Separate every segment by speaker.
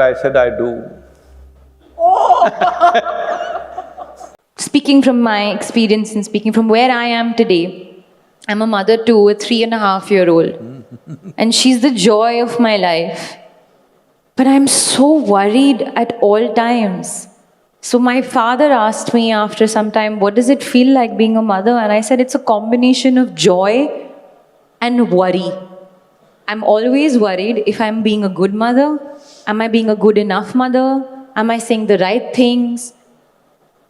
Speaker 1: I said I do.
Speaker 2: Speaking from my experience and speaking from where I am today, I'm a mother to a 3.5-year-old. And she's the joy of my life. But I'm so worried at all times. So my father asked me after some time, what does it feel like being a mother? And I said, it's a combination of joy and worry. I'm always worried if I'm being a good mother. Am I being a good enough mother? Am I saying the right things?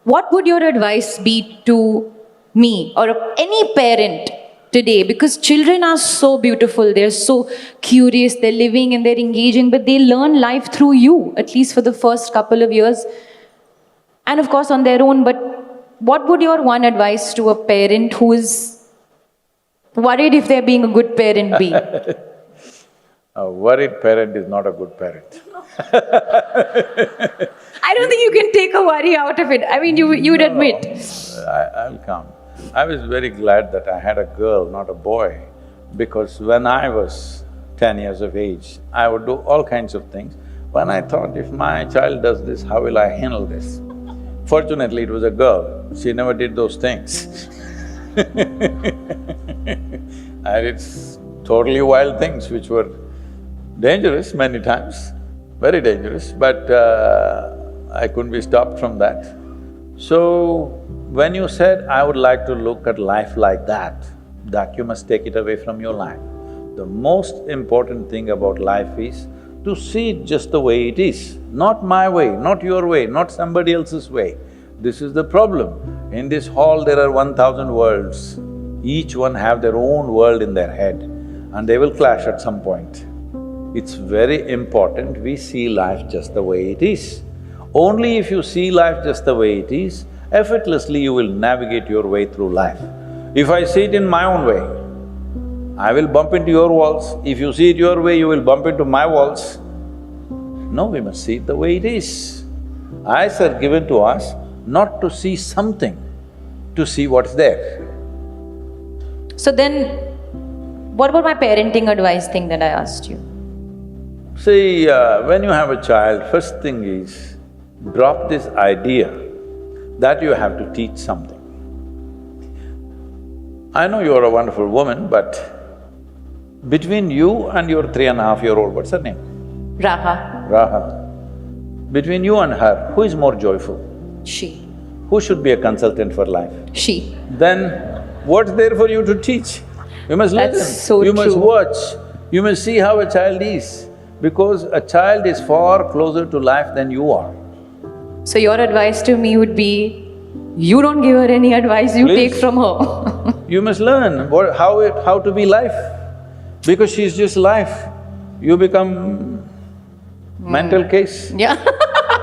Speaker 2: What would your advice be to me or any parent today? Because children are so beautiful, they're so curious, they're living and they're engaging, but they learn life through you, at least for the first couple of years. And of course on their own, but what would your one advice to a parent who is worried if they're being a good parent be?
Speaker 1: A worried parent is not a good parent.
Speaker 2: I don't think you can take a worry out of it. I mean, you'd admit.
Speaker 1: I'll come. I was very glad that I had a girl, not a boy, because when I was 10 years of age, I would do all kinds of things. When I thought, if my child does this, how will I handle this? Fortunately, it was a girl, she never did those things. I did totally wild things which were dangerous many times, very dangerous, but I couldn't be stopped from that. So, when you said, I would like to look at life like that you must take it away from your life. The most important thing about life is to see it just the way it is, not my way, not your way, not somebody else's way. This is the problem. In this hall there are 1,000 worlds. Each one have their own world in their head and they will clash at some point. It's very important we see life just the way it is. Only if you see life just the way it is, effortlessly you will navigate your way through life. If I see it in my own way, I will bump into your walls. If you see it your way, you will bump into my walls. No, we must see it the way it is. Eyes are given to us not to see something, to see what's there.
Speaker 2: So then, what about my parenting advice thing that I asked you?
Speaker 1: See, when you have a child, first thing is, drop this idea that you have to teach something. I know you're a wonderful woman, but between you and your 3.5-year-old, what's her name?
Speaker 2: Raha.
Speaker 1: Raha. Between you and her, who is more joyful?
Speaker 2: She.
Speaker 1: Who should be a consultant for life?
Speaker 2: She.
Speaker 1: Then, what's there for you to teach? You must listen,
Speaker 2: That's so
Speaker 1: you must
Speaker 2: true.
Speaker 1: watch, you must see how a child is, because a child is far closer to life than you are.
Speaker 2: So your advice to me would be, you don't give her any advice, you
Speaker 1: Please.
Speaker 2: take from her.
Speaker 1: You must learn how to be life, because she's just life. You become mental case.
Speaker 2: Yeah.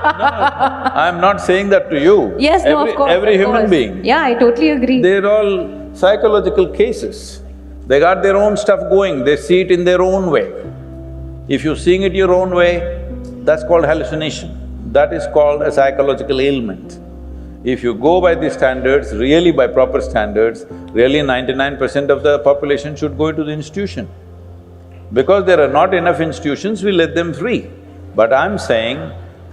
Speaker 1: I'm not saying that to you.
Speaker 2: Yes, no, of course.
Speaker 1: Every
Speaker 2: of
Speaker 1: human
Speaker 2: course.
Speaker 1: being.
Speaker 2: Yeah, I totally agree.
Speaker 1: They're all psychological cases. They got their own stuff going, they see it in their own way. If you're seeing it your own way, that's called hallucination. That is called a psychological ailment. If you go by these standards, really by proper standards, really 99% of the population should go into the institution. Because there are not enough institutions, we let them free. But I'm saying,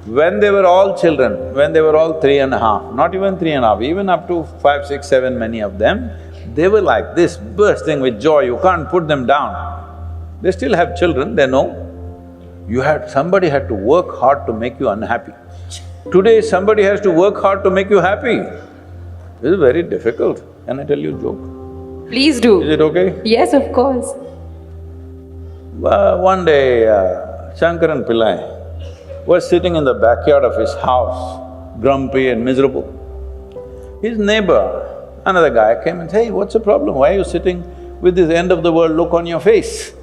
Speaker 1: when they were all children, when they were all 3.5, not even 3.5, even up to 5, 6, 7, many of them, they were like this, bursting with joy, you can't put them down. They still have children, they know. Somebody had to work hard to make you unhappy. Today, somebody has to work hard to make you happy. This is very difficult. Can I tell you a joke?
Speaker 2: Please do.
Speaker 1: Is it okay?
Speaker 2: Yes, of course.
Speaker 1: One day, Shankaran Pillai was sitting in the backyard of his house, grumpy and miserable. His neighbor, another guy, came and said, "Hey, what's the problem? Why are you sitting with this end-of-the-world look on your face?"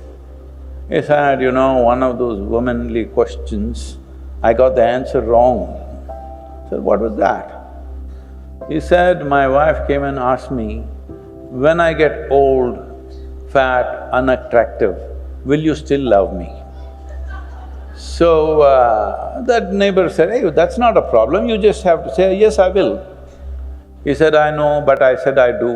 Speaker 1: He said, "You know, one of those womanly questions, I got the answer wrong." I said, "What was that?" He said, "My wife came and asked me, when I get old, fat, unattractive, will you still love me?" So, that neighbor said, "Hey, that's not a problem, you just have to say, yes, I will." He said, "I know, but I said I do."